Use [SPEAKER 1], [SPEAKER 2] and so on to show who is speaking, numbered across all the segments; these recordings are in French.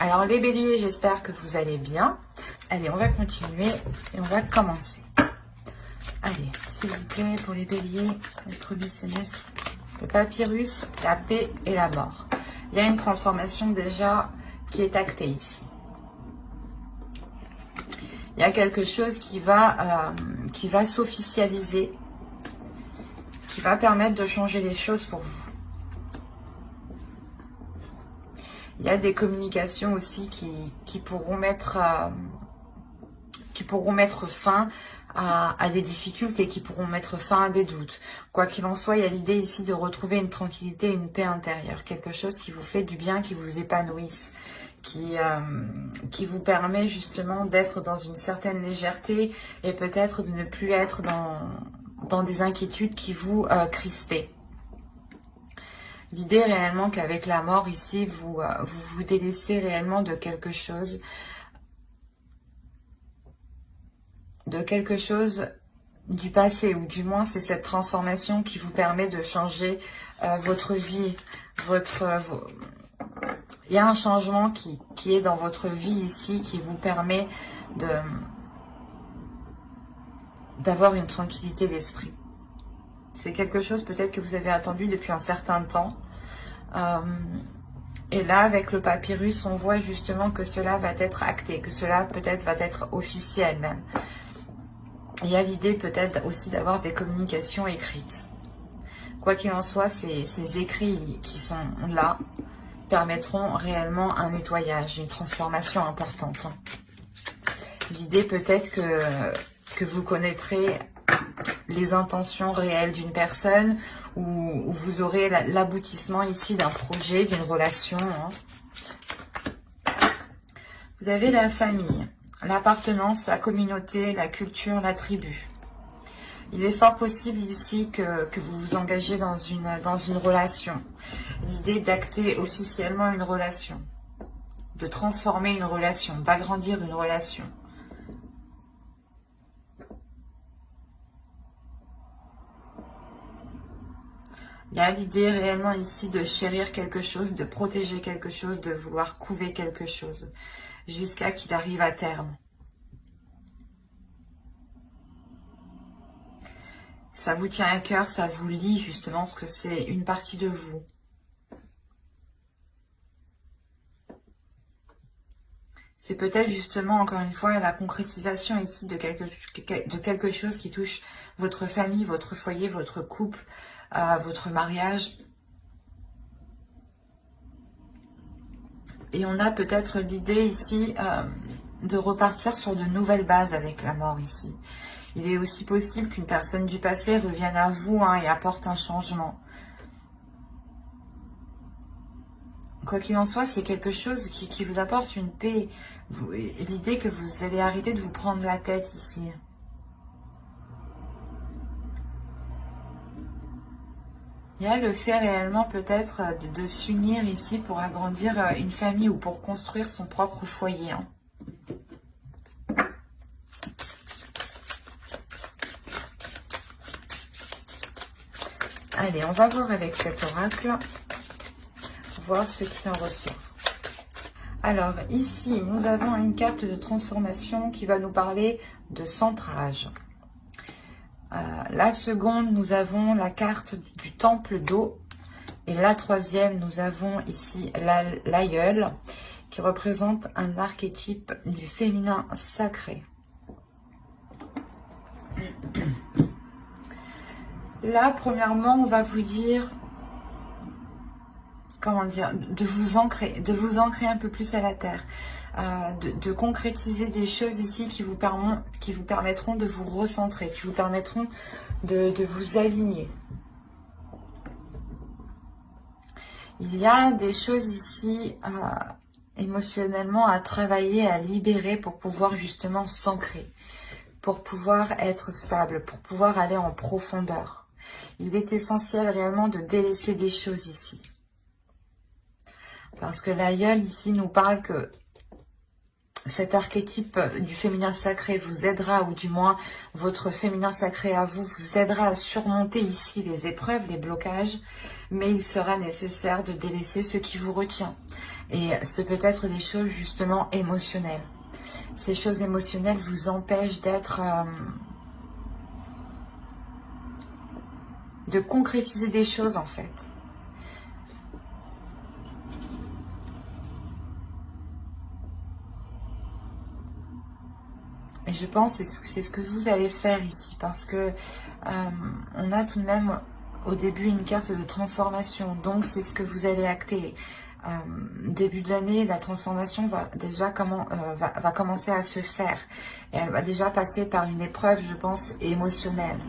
[SPEAKER 1] Alors les béliers, j'espère que vous allez bien. Allez, on va continuer et on va commencer. Allez, s'il vous plaît, pour les béliers, le premier semestre, le papyrus, la paix et la mort. Il y a une transformation déjà qui est actée ici. Il y a quelque chose qui va s'officialiser, qui va permettre de changer les choses pour vous. Il y a des communications aussi qui pourront mettre fin à des difficultés, qui pourront mettre fin à des doutes. Quoi qu'il en soit, il y a l'idée ici de retrouver une tranquillité, une paix intérieure, quelque chose qui vous fait du bien, qui vous épanouisse, qui vous permet justement d'être dans une certaine légèreté et peut-être de ne plus être dans des inquiétudes qui vous crispent. L'idée réellement qu'avec la mort ici, vous vous délaissez réellement de quelque chose du passé, ou du moins c'est cette transformation qui vous permet de changer votre vie, il y a un changement qui est dans votre vie ici, qui vous permet d'avoir une tranquillité d'esprit. C'est quelque chose peut-être que vous avez attendu depuis un certain temps. Et là, avec le papyrus, on voit justement que cela va être acté, que cela peut-être va être officiel même. Il y a l'idée peut-être aussi d'avoir des communications écrites. Quoi qu'il en soit, ces écrits qui sont là permettront réellement un nettoyage, une transformation importante. L'idée peut-être que vous connaîtrez les intentions réelles d'une personne, ou vous aurez l'aboutissement ici d'un projet, d'une relation. Vous avez la famille, l'appartenance, la communauté, la culture, la tribu. Il est fort possible ici que vous vous engagez dans une relation. L'idée d'acter officiellement une relation, de transformer une relation, d'agrandir une relation. Il y a l'idée réellement ici de chérir quelque chose, de protéger quelque chose, de vouloir couver quelque chose, jusqu'à qu'il arrive à terme. Ça vous tient à cœur, ça vous lie justement, parce que c'est une partie de vous. C'est peut-être justement, encore une fois, la concrétisation ici de quelque chose qui touche votre famille, votre foyer, votre couple, votre mariage. Et on a peut-être l'idée ici de repartir sur de nouvelles bases avec la mort ici. Il est aussi possible qu'une personne du passé revienne à vous et apporte un changement. Quoi qu'il en soit, c'est quelque chose qui vous apporte une paix. L'idée que vous allez arrêter de vous prendre la tête ici. Il y a le fait réellement peut-être de s'unir ici pour agrandir une famille ou pour construire son propre foyer. Allez, on va voir avec cet oracle, voir ce qui en ressort. Alors ici, nous avons une carte de transformation qui va nous parler de centrage. La seconde, nous avons la carte du temple d'eau. Et la troisième, nous avons ici l'aïeul, qui représente un archétype du féminin sacré. Là, premièrement, on va vous dire, comment dire, de vous ancrer un peu plus à la terre. De concrétiser des choses ici qui vous permettront de vous recentrer, qui vous permettront de vous aligner. Il y a des choses ici émotionnellement à travailler, à libérer pour pouvoir justement s'ancrer, pour pouvoir être stable, pour pouvoir aller en profondeur. Il est essentiel réellement de délaisser des choses ici. Parce que l'aïeul ici nous parle que cet archétype du féminin sacré vous aidera, ou du moins votre féminin sacré à vous aidera à surmonter ici les épreuves, les blocages, mais il sera nécessaire de délaisser ce qui vous retient. Et c'est peut-être des choses justement émotionnelles. Ces choses émotionnelles vous empêchent d'être... de concrétiser des choses en fait. Et je pense que c'est ce que vous allez faire ici, parce que on a tout de même au début une carte de transformation, donc c'est ce que vous allez acter. Début de l'année, la transformation va déjà va commencer à se faire. Et elle va déjà passer par une épreuve, je pense, émotionnelle.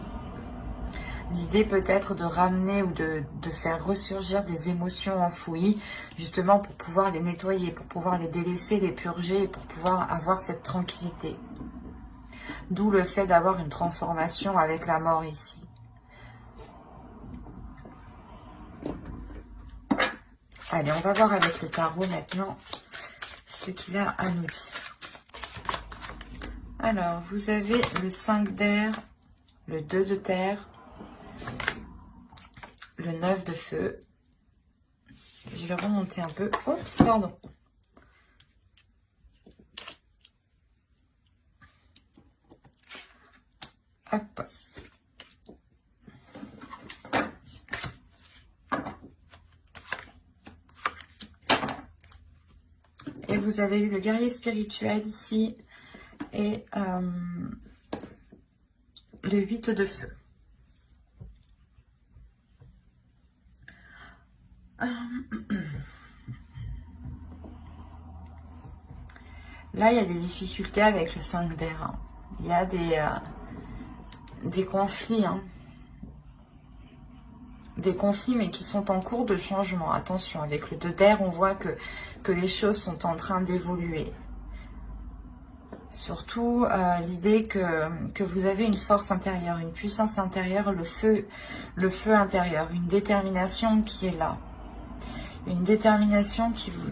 [SPEAKER 1] L'idée peut être de ramener ou de faire ressurgir des émotions enfouies, justement pour pouvoir les nettoyer, pour pouvoir les délaisser, les purger, et pour pouvoir avoir cette tranquillité. D'où le fait d'avoir une transformation avec la mort ici. Allez, on va voir avec le tarot maintenant ce qu'il a à nous dire. Alors, vous avez le 5 d'air, le 2 de terre, le 9 de feu. Je vais remonter un peu. Oups, pardon. Hop. Et vous avez eu le guerrier spirituel ici et le 8 de feu. Là, il y a des difficultés avec le 5 d'air. Hein. Il y a des conflits. Hein. Des conflits, mais qui sont en cours de changement. Attention, avec le 2 d'air, on voit que les choses sont en train d'évoluer. Surtout l'idée que vous avez une force intérieure, une puissance intérieure, le feu intérieur, une détermination qui est là. Une détermination qui vous...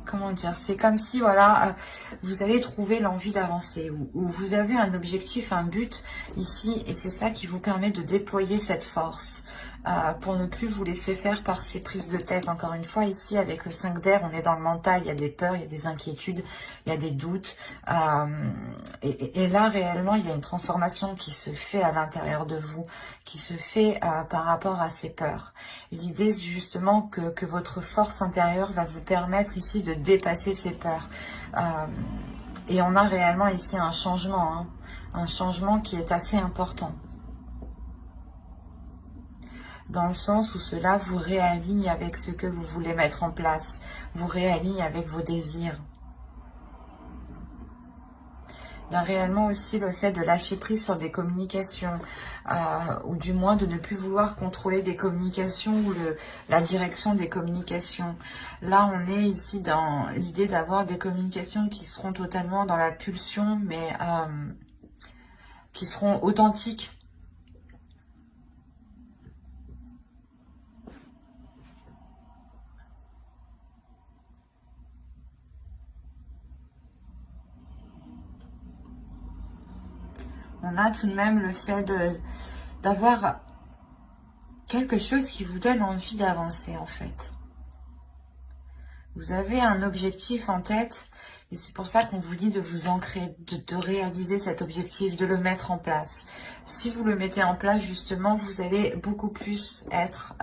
[SPEAKER 1] Comment dire? C'est comme si, voilà, vous allez trouver l'envie d'avancer, ou vous avez un objectif, un but ici, et c'est ça qui vous permet de déployer cette force, pour ne plus vous laisser faire par ces prises de tête. Encore une fois, ici, avec le 5 d'air, on est dans le mental, il y a des peurs, il y a des inquiétudes, il y a des doutes, et là, réellement, il y a une transformation qui se fait à l'intérieur de vous, qui se fait par rapport à ces peurs. L'idée, c'est justement que votre force intérieure va vous permettre ici de dépasser ces peurs. Et on a réellement ici un changement, hein, un changement qui est assez important. Dans le sens où cela vous réaligne avec ce que vous voulez mettre en place, vous réaligne avec vos désirs. Il y a réellement aussi le fait de lâcher prise sur des communications, ou du moins de ne plus vouloir contrôler des communications ou la direction des communications. Là, on est ici dans l'idée d'avoir des communications qui seront totalement dans la pulsion, mais qui seront authentiques. On a tout de même le fait d'avoir quelque chose qui vous donne envie d'avancer, en fait. Vous avez un objectif en tête, et c'est pour ça qu'on vous dit de vous ancrer, de réaliser cet objectif, de le mettre en place. Si vous le mettez en place, justement, vous allez beaucoup plus être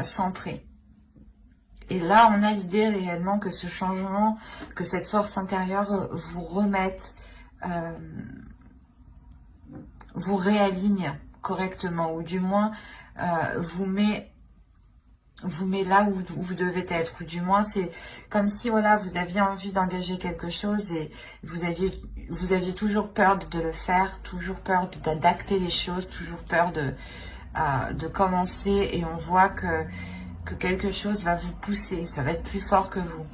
[SPEAKER 1] centré. Et là, on a l'idée réellement que ce changement, que cette force intérieure vous remette... vous réaligne correctement, ou du moins vous met là où vous devez être, ou du moins c'est comme si, voilà, vous aviez envie d'engager quelque chose et vous aviez toujours peur de le faire, toujours peur d'acter les choses, toujours peur de commencer, et on voit que quelque chose va vous pousser, ça va être plus fort que vous.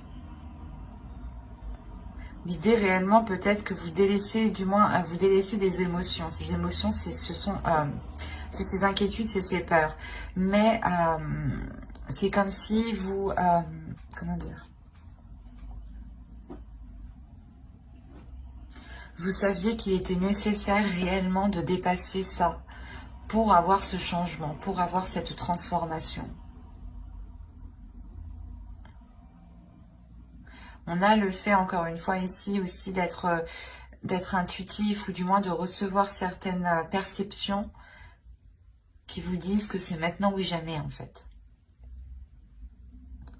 [SPEAKER 1] L'idée réellement peut-être que vous délaissez, du moins vous délaissez des émotions. Ces émotions, c'est ces inquiétudes, c'est ces peurs. Mais c'est comme si vous, comment dire, vous saviez qu'il était nécessaire réellement de dépasser ça pour avoir ce changement, pour avoir cette transformation. On a le fait, encore une fois, ici aussi d'être intuitif, ou du moins de recevoir certaines perceptions qui vous disent que c'est maintenant ou jamais, en fait.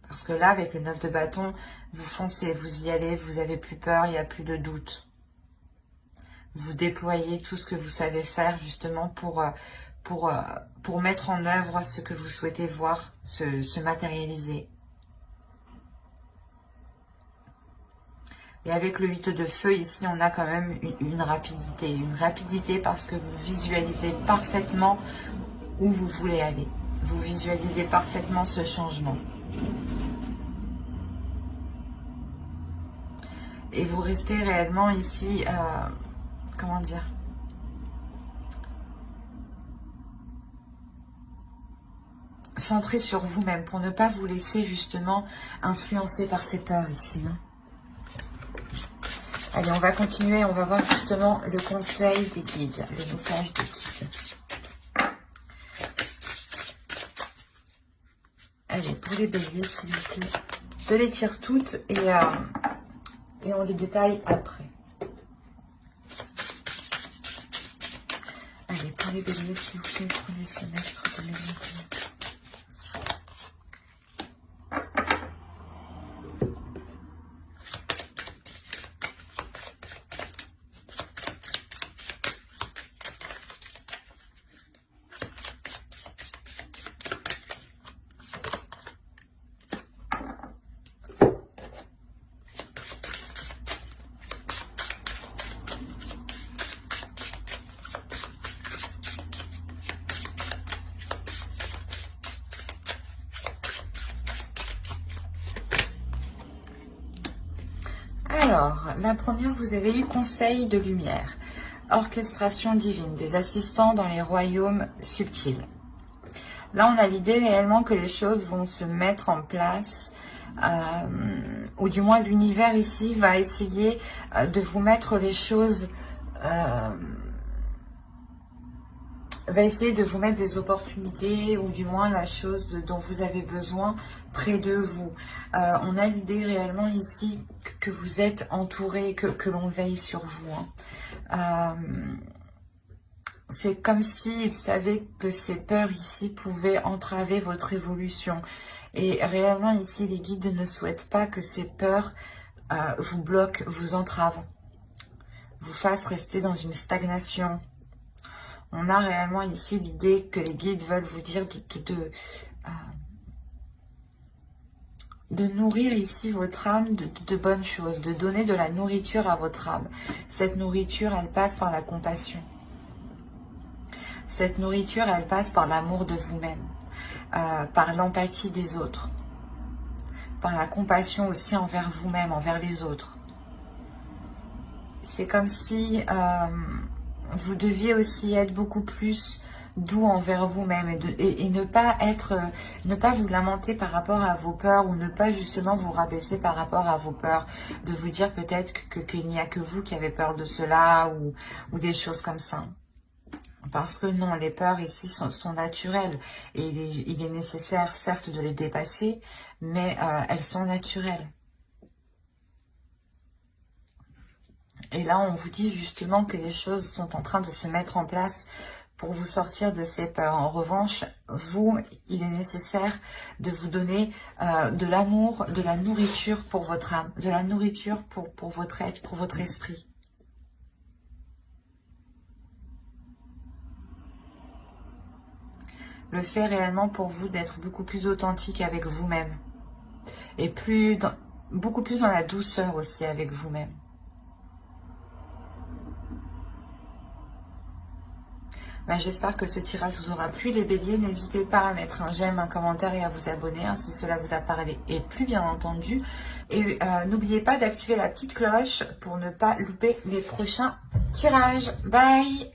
[SPEAKER 1] Parce que là, avec le 9 de bâton, vous foncez, vous y allez, vous n'avez plus peur, il n'y a plus de doute. Vous déployez tout ce que vous savez faire justement pour mettre en œuvre ce que vous souhaitez voir se matérialiser. Et avec le 8 de feu, ici, on a quand même une rapidité. Une rapidité parce que vous visualisez parfaitement où vous voulez aller. Vous visualisez parfaitement ce changement. Et vous restez réellement ici, comment dire, centré sur vous-même pour ne pas vous laisser justement influencer par ces peurs ici. Allez, on va continuer, on va voir justement le conseil des guides, le message des guides. Allez, pour les béliers, s'il vous plaît. Je les tire toutes et on les détaille après. Allez, pour les béliers, s'il vous plaît, premier semestre 2021. Alors, la première, vous avez eu conseil de lumière, orchestration divine, des assistants dans les royaumes subtils. Là, on a l'idée réellement que les choses vont se mettre en place, ou du moins l'univers ici va essayer de vous mettre les choses, va essayer de vous mettre des opportunités, ou du moins la chose dont vous avez besoin près de vous. On a l'idée réellement ici que vous êtes entouré, que l'on veille sur vous. C'est comme s'ils savaient que ces peurs ici pouvaient entraver votre évolution. Et réellement ici, les guides ne souhaitent pas que ces peurs vous bloquent, vous entravent, vous fassent rester dans une stagnation. On a réellement ici l'idée que les guides veulent vous dire de nourrir ici votre âme de bonnes choses, de donner de la nourriture à votre âme. Cette nourriture, elle passe par la compassion. Cette nourriture, elle passe par l'amour de vous-même, par l'empathie des autres, par la compassion aussi envers vous-même, envers les autres. C'est comme si vous deviez aussi être beaucoup plus doux envers vous-même et ne pas vous lamenter par rapport à vos peurs, ou ne pas justement vous rabaisser par rapport à vos peurs, de vous dire peut-être qu'il n'y a que vous qui avez peur de cela, ou des choses comme ça. Parce que non, les peurs ici sont naturelles, et il est nécessaire certes de les dépasser, mais elles sont naturelles. Et là, on vous dit justement que les choses sont en train de se mettre en place pour vous sortir de ces peurs. En revanche, vous, il est nécessaire de vous donner de l'amour, de la nourriture pour votre âme, de la nourriture pour votre être, pour votre esprit. Le fait réellement pour vous d'être beaucoup plus authentique avec vous-même. Et beaucoup plus dans la douceur aussi avec vous-même. Ben, j'espère que ce tirage vous aura plu, les béliers. N'hésitez pas à mettre un j'aime, un commentaire et à vous abonner si cela vous a parlé et plu, bien entendu. Et n'oubliez pas d'activer la petite cloche pour ne pas louper les prochains tirages. Bye!